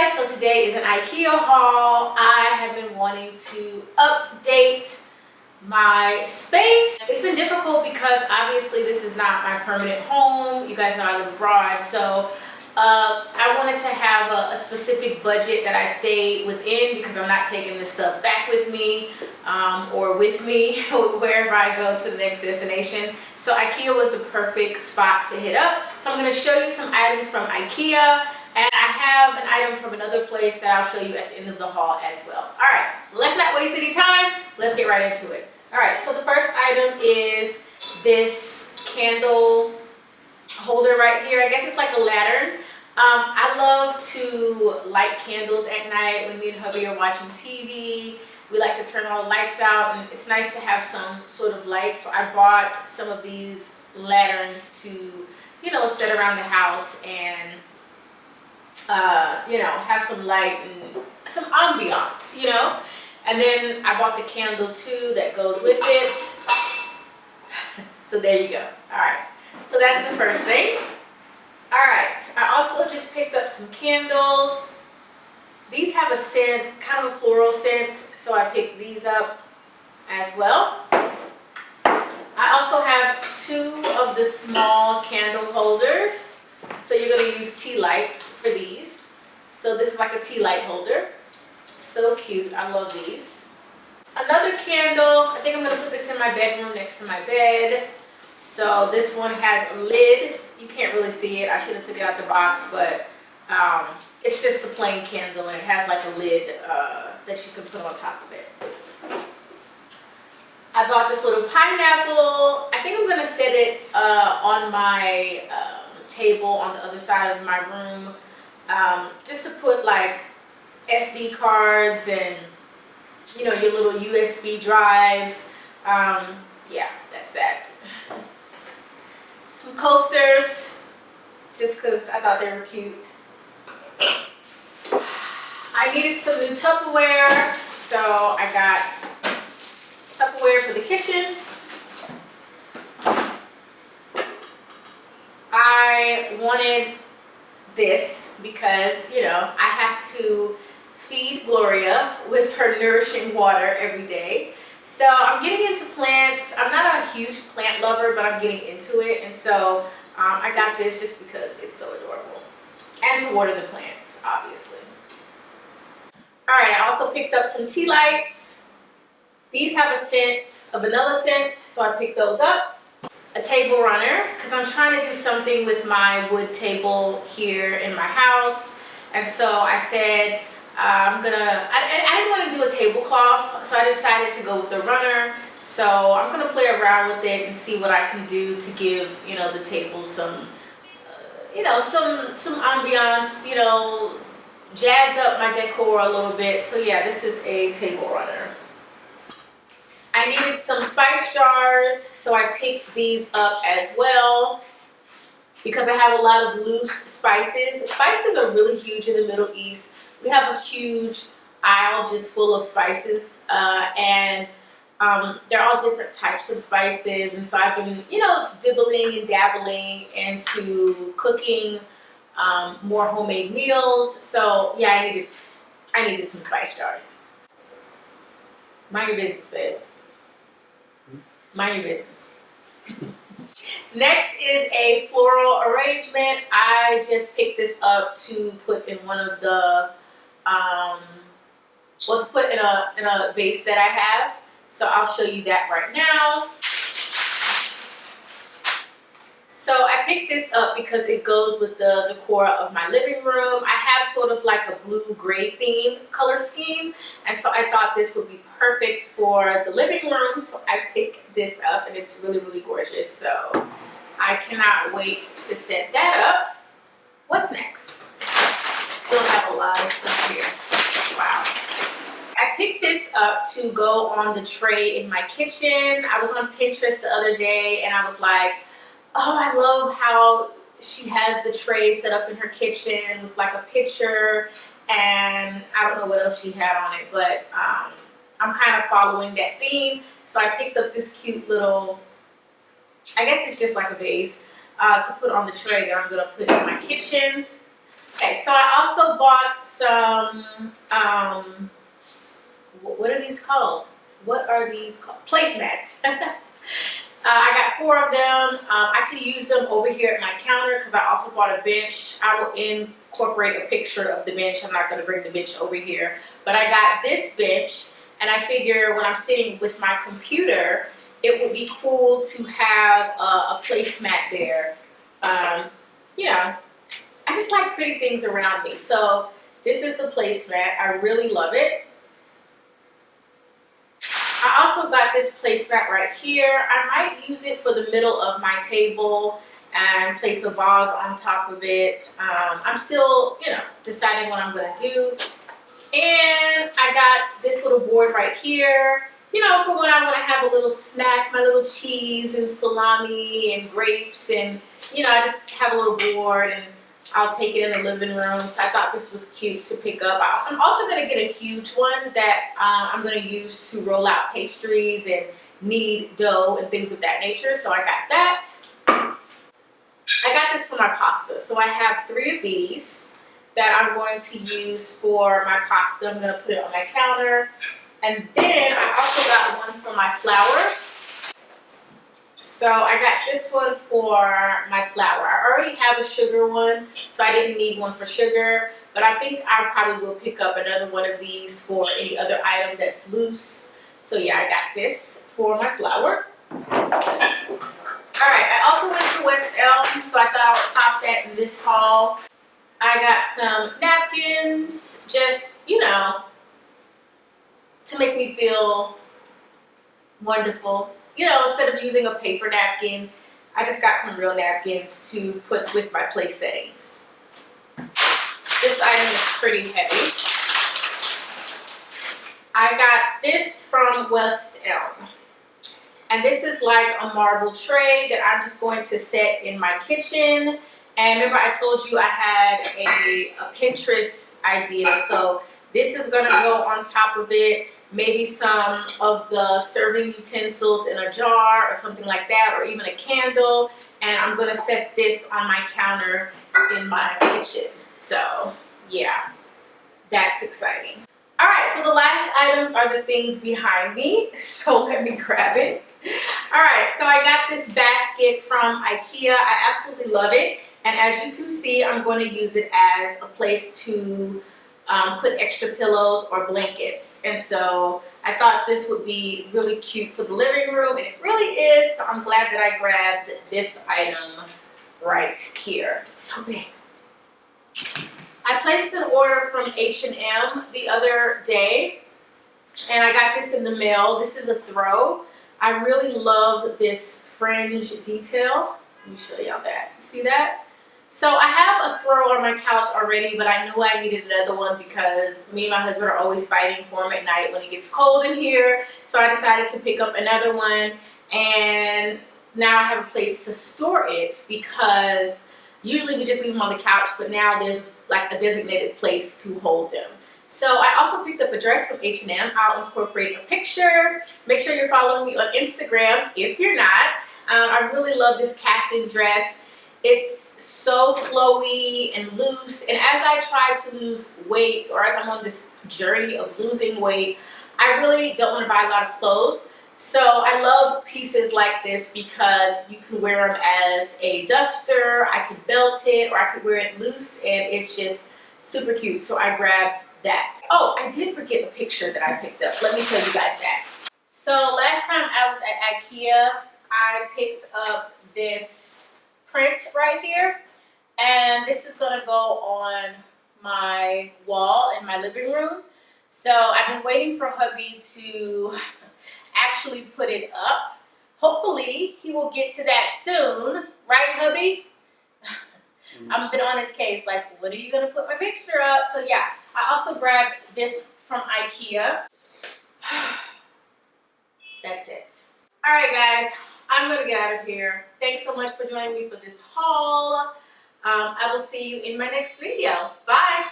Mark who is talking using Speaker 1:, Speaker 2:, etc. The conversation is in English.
Speaker 1: guys, so today is an IKEA haul. I have been wanting to update my space. It's been difficult because obviously this is not my permanent home. You guys know I live abroad, so I wanted to have a specific budget that I stay within because I'm not taking this stuff back with me or with me wherever I go to the next destination. So IKEA was the perfect spot to hit up. So I'm going to show you some items from IKEA, and I have an item from another place that I'll show you at the end of the haul as well. All right, let's not waste any time. Let's get right into it. All right, so the first item is this candle holder right here. I guess it's like a lantern. I love to light candles at night when me and hubby are watching TV. We like to turn all the lights out, and it's nice to have some sort of light. So I bought some of these lanterns to, you know, set around the house and, you know, have some light and some ambiance, you know. And then I bought the candle too that goes with it. So there you go. All right. So that's the first thing. All right. I also just picked up some candles. These have a scent, kind of a floral scent, so I picked these up as well. I also have two of the small candle holders. So you're going to use tea lights for these. So this is like a tea light holder. So cute. I love these. Another candle. I think I'm going to put this in my bedroom next to my bed. So this one has a lid. You can't really see it. I should have took it out the box, but it's just a plain candle, and it has like a lid that you can put on top of it. I bought this little pineapple. I think I'm going to set it on my table on the other side of my room, just to put like SD cards and, you know, your little USB drives. Yeah, that's that. Some coasters, just because I thought they were cute. I needed some new Tupperware, so I got Tupperware for the kitchen. I wanted this because, you know, I have to feed Gloria with her nourishing water every day. So I'm getting into plants. I'm not a huge plant lover, but I'm getting into it. And so I got this just because it's so adorable. And to water the plants, obviously. All right, I also picked up some tea lights. These have a scent, a vanilla scent, so I picked those up. A table runner, because I'm trying to do something with my wood table here in my house. And so I said, I didn't want to do a tablecloth, so I decided to go with the runner. So I'm going to play around with it and see what I can do to give, you know, the table some, you know, some ambiance, you know, jazz up my decor a little bit. So yeah, this is a table runner. I needed some spice jars, so I picked these up as well because I have a lot of loose spices. Spices are really huge in the Middle East. We have a huge aisle just full of spices, and they're all different types of spices. And so I've been, you know, dibbling and dabbling into cooking more homemade meals. So yeah, I needed some spice jars. Mind your business, babe. Mind your business. Next is a floral arrangement. I just picked this up to put in one of the was put in a vase that I have. So I'll show you that right now. So I picked this up because it goes with the decor of my living room. I have sort of like a blue-gray theme color scheme, and so I thought this would be perfect for the living room. So I picked this up, and it's really, really gorgeous. So I cannot wait to set that up. What's next? Still have a lot of stuff here. Wow. I picked this up to go on the tray in my kitchen. I was on Pinterest the other day, and I was like, oh, I love how she has the tray set up in her kitchen with like a picture, and I don't know what else she had on it, but I'm kind of following that theme. So I picked up this cute little, I guess it's just like a vase, to put on the tray that I'm going to put in my kitchen. Okay, so I also bought some, what are these called? What are these called? Placemats. I got 4 of them. I can use them over here at my counter because I also bought a bench. I will incorporate a picture of the bench. I'm not going to bring the bench over here. But I got this bench, and I figure when I'm sitting with my computer, it would be cool to have a placemat there. You know, I just like pretty things around me. So this is the placemat. I really love it. I also got this placemat right here. I might use it for the middle of my table and place a vase on top of it. I'm still, deciding what I'm gonna do. And I got this little board right here, for when I want to have a little snack, my little cheese and salami and grapes, and I just have a little board and I'll take it in the living room. So I thought this was cute to pick up. I'm also going to get a huge one that I'm going to use to roll out pastries and knead dough and things of that nature. So I got that. I got this for my pasta. So I have 3 of these that I'm going to use for my pasta. I'm going to put it on my counter. And then I also got one for my flour. So I got this one for my flour. I already have a sugar one, so I didn't need one for sugar. But I think I probably will pick up another one of these for any other item that's loose. So yeah, I got this for my flour. Alright, I also went to West Elm, so I thought I would pop that in this haul. I got some napkins, just, to make me feel wonderful. Instead of using a paper napkin, I just got some real napkins to put with my place settings. This item is pretty heavy. I got this from West Elm. And this is like a marble tray that I'm just going to set in my kitchen. And remember I told you I had a Pinterest idea. So this is going to go on top of it. Maybe some of the serving utensils in a jar or something like that, or even a candle. And I'm going to set this on my counter in my kitchen. So yeah, that's exciting. All right, so the last items are the things behind me. So let me grab it. All right, so I got this basket from IKEA. I absolutely love it. And as you can see, I'm going to use it as a place to put extra pillows or blankets. And so I thought this would be really cute for the living room, and it really is. So I'm glad that I grabbed this item right here. It's so big. I placed an order from H&M the other day, and I got this in the mail. This is a throw. I really love this fringe detail. Let me show y'all that. You see that? So I have a throw on my couch already, but I knew I needed another one because me and my husband are always fighting for them at night when it gets cold in here. So I decided to pick up another one, and now I have a place to store it because usually we just leave them on the couch, but now there's like a designated place to hold them. So I also picked up a dress from H&M. I'll incorporate a picture. Make sure you're following me on Instagram if you're not. I really love this caftan dress. It's so flowy and loose, and as I try to lose weight, or as I'm on this journey of losing weight, I really don't want to buy a lot of clothes. So I love pieces like this because you can wear them as a duster, I could belt it, or I could wear it loose, and it's just super cute. So I grabbed that. Oh, I did forget the picture that I picked up. Let me show you guys that. So last time I was at IKEA, I picked up this print right here, and this is gonna go on my wall in my living room. So I've been waiting for hubby to actually put it up. Hopefully he will get to that soon, right hubby? I've been on his case like, when are you gonna put my picture up? So yeah, I also grabbed this from IKEA. That's it. All right guys, I'm gonna get out of here. Thanks so much for joining me for this haul. I will see you in my next video. Bye.